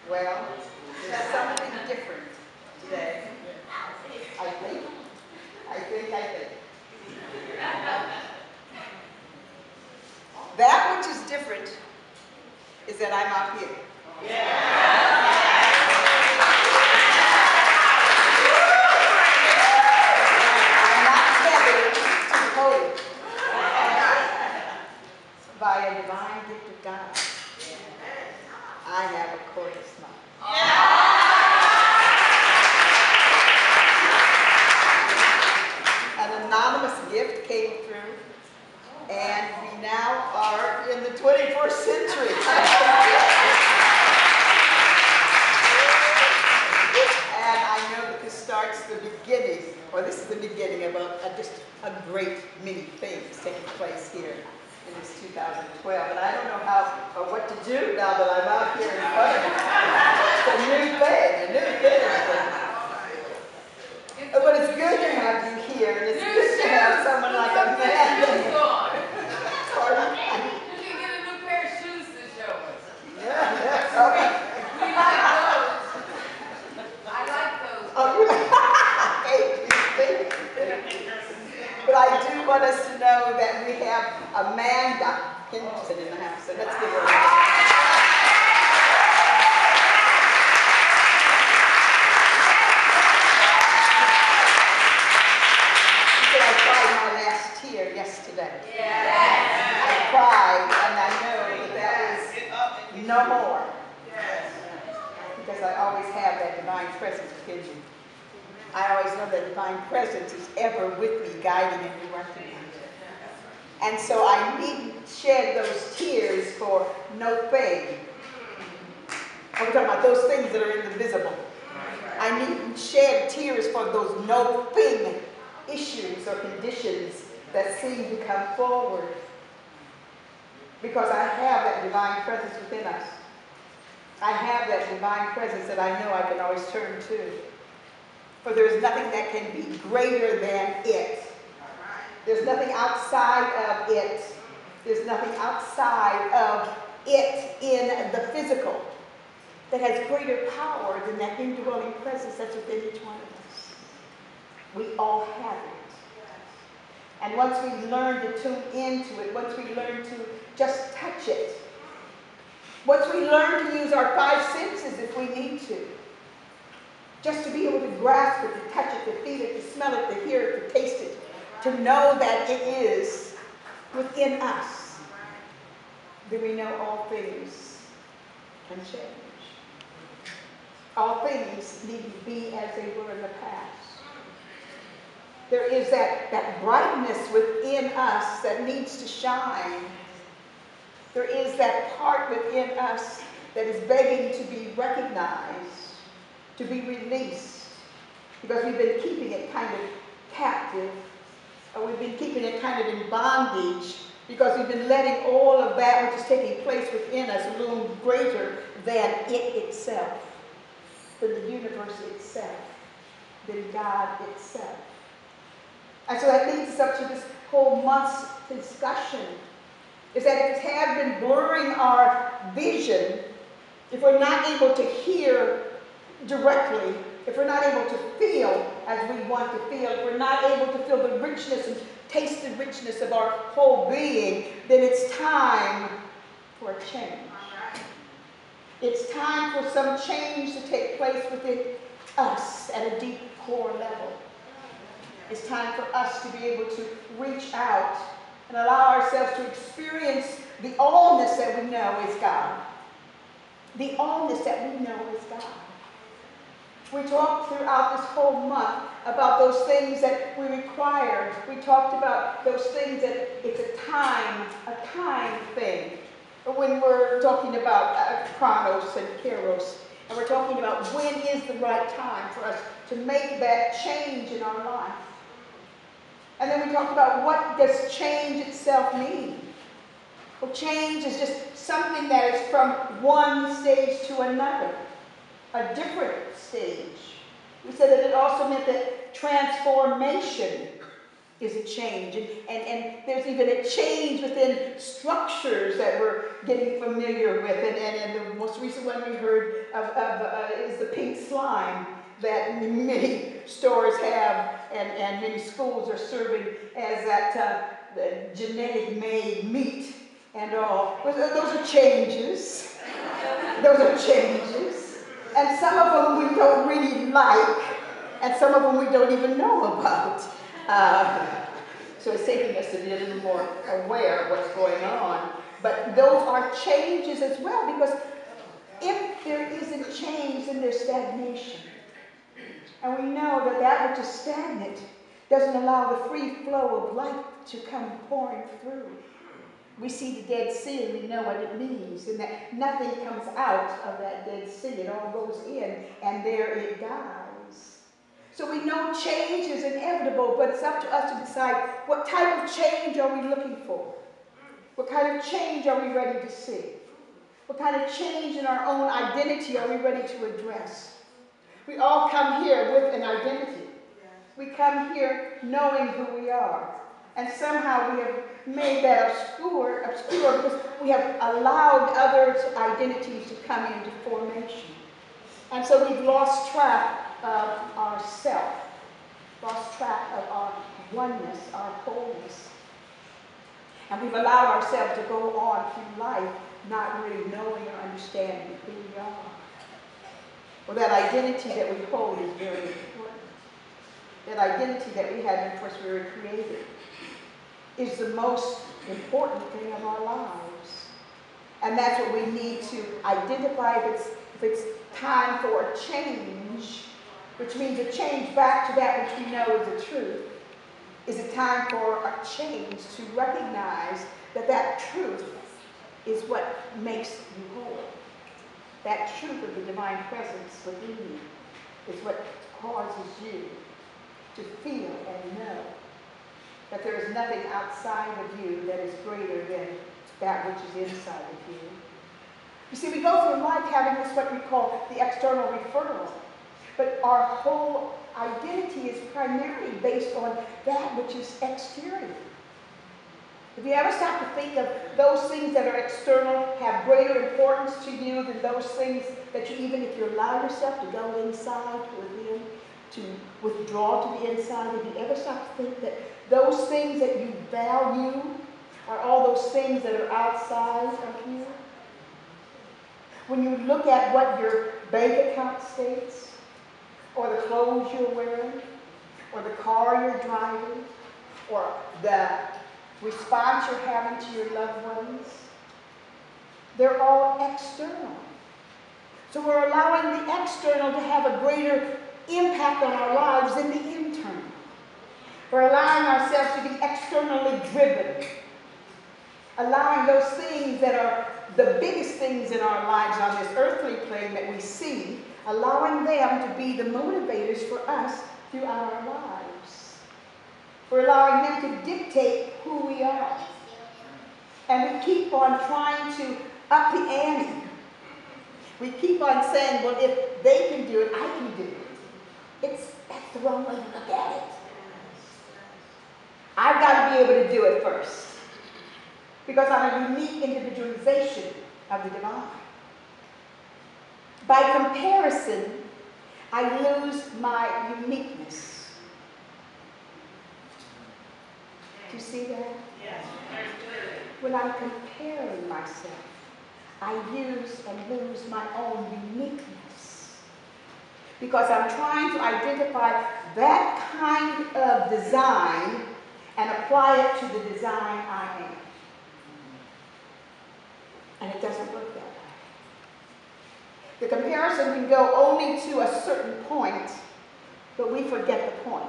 Well, there's something different today. I think. That which is different is that I'm out here. I'm not tethered to the podium by a divine gift of God. I have a courteous mind. An anonymous gift came through, and we now are in the 21st century. And I know that this starts the beginning, or this is the beginning of just a great many things taking place here in this 2012. And I don't know how or what to do now that I'm out here in front of you. It's a new thing. But it's good to have you here, and it's good to have someone like a man. Pardon? You can get a new pair of shoes to show us. Yeah, that's all right. We like those. I like those. Oh, thank you. But I do want us to know that we have Amanda Henderson in the house, so let's give her a hand. Yesterday. Yes. I cried, and I know that was no more. Yes. Because I always have that divine presence within me. I always know that divine presence is ever with me, guiding and directing me. And so I needn't shed those tears for no thing. I'm talking about those things that are invisible. I needn't shed tears for those no thing issues or conditions that seem to come forward, because I have that divine presence within us. I have that divine presence that I know I can always turn to. For there is nothing that can be greater than it. There's nothing outside of it. There's nothing outside of it in the physical that has greater power than that indwelling presence that's within each one of us. We all have it. And once we learn to tune into it, once we learn to just touch it, once we learn to use our five senses if we need to, just to be able to grasp it, to touch it, to feel it, to smell it, to hear it, to taste it, to know that it is within us, then we know all things can change. All things need to be as they were in the past. There is that brightness within us that needs to shine. There is that part within us that is begging to be recognized, to be released, because we've been keeping it kind of captive, or we've been keeping it kind of in bondage, because we've been letting all of that which is taking place within us loom greater than it itself, than the universe itself, than God itself. And so that leads us up to this whole month's discussion, is that it has been blurring our vision if we're not able to hear directly, if we're not able to feel as we want to feel, if we're not able to feel the richness and taste the richness of our whole being, then it's time for a change. It's time for some change to take place within us at a deep core level. It's time for us to be able to reach out and allow ourselves to experience the allness that we know is God. The allness that we know is God. We talked throughout this whole month about those things that we require. We talked about those things that it's a time thing. When we're talking about chronos and kairos, and we're talking about when is the right time for us to make that change in our life. And then we talked about what does change itself mean. Well, change is just something that is from one stage to another, a different stage. We said that it also meant that transformation is a change. And there's even a change within structures that we're getting familiar with. And the most recent one we heard of is the pink slime that many stores have and many schools are serving as that the genetic made meat and all. Those are changes. Those are changes. And some of them we don't really like, and some of them we don't even know about. So it's taking us to be a little more aware of what's going on. But those are changes as well, because if there isn't change, then there's stagnation. And we know that that which is stagnant doesn't allow the free flow of life to come pouring through. We see the Dead Sea and we know what it means, and that nothing comes out of that Dead Sea. It all goes in, and there it dies. So we know change is inevitable, but it's up to us to decide what type of change are we looking for? What kind of change are we ready to see? What kind of change in our own identity are we ready to address? We all come here with an identity. We come here knowing who we are. And somehow we have made that obscure because we have allowed others' identities to come into formation. And so we've lost track of ourself, lost track of our oneness, our wholeness. And we've allowed ourselves to go on through life not really knowing or understanding who we are. Well, that identity that we hold is very important. That identity that we had when first we were created is the most important thing of our lives. And that's what we need to identify if it's time for a change, which means a change back to that which we know is the truth. Is it time for a change to recognize that that truth is what makes you whole? That truth of the divine presence within you is what causes you to feel and know that there is nothing outside of you that is greater than that which is inside of you. You see, we go through life having this, what we call the external referral, but our whole identity is primarily based on that which is exterior. If you ever stop to think of those things that are external have greater importance to you than those things that you, even if you allow yourself to go inside within, to withdraw to the inside, if you ever stop to think that those things that you value are all those things that are outside of you? When you look at what your bank account states, or the clothes you're wearing, or the car you're driving, or the response you're having to your loved ones, they're all external. So we're allowing the external to have a greater impact on our lives than the internal. We're allowing ourselves to be externally driven, allowing those things that are the biggest things in our lives on this earthly plane that we see, allowing them to be the motivators for us throughout our lives. We're allowing them to dictate who we are. And we keep on trying to up the ante. We keep on saying, well, if they can do it, I can do it. That's the wrong way to look at it. I've got to be able to do it first. Because I'm a unique individualization of the divine. By comparison, I lose my uniqueness. Do you see that? Yes. When I'm comparing myself, I use and lose my own uniqueness. Because I'm trying to identify that kind of design and apply it to the design I am. And it doesn't work that way. The comparison can go only to a certain point, but we forget the point.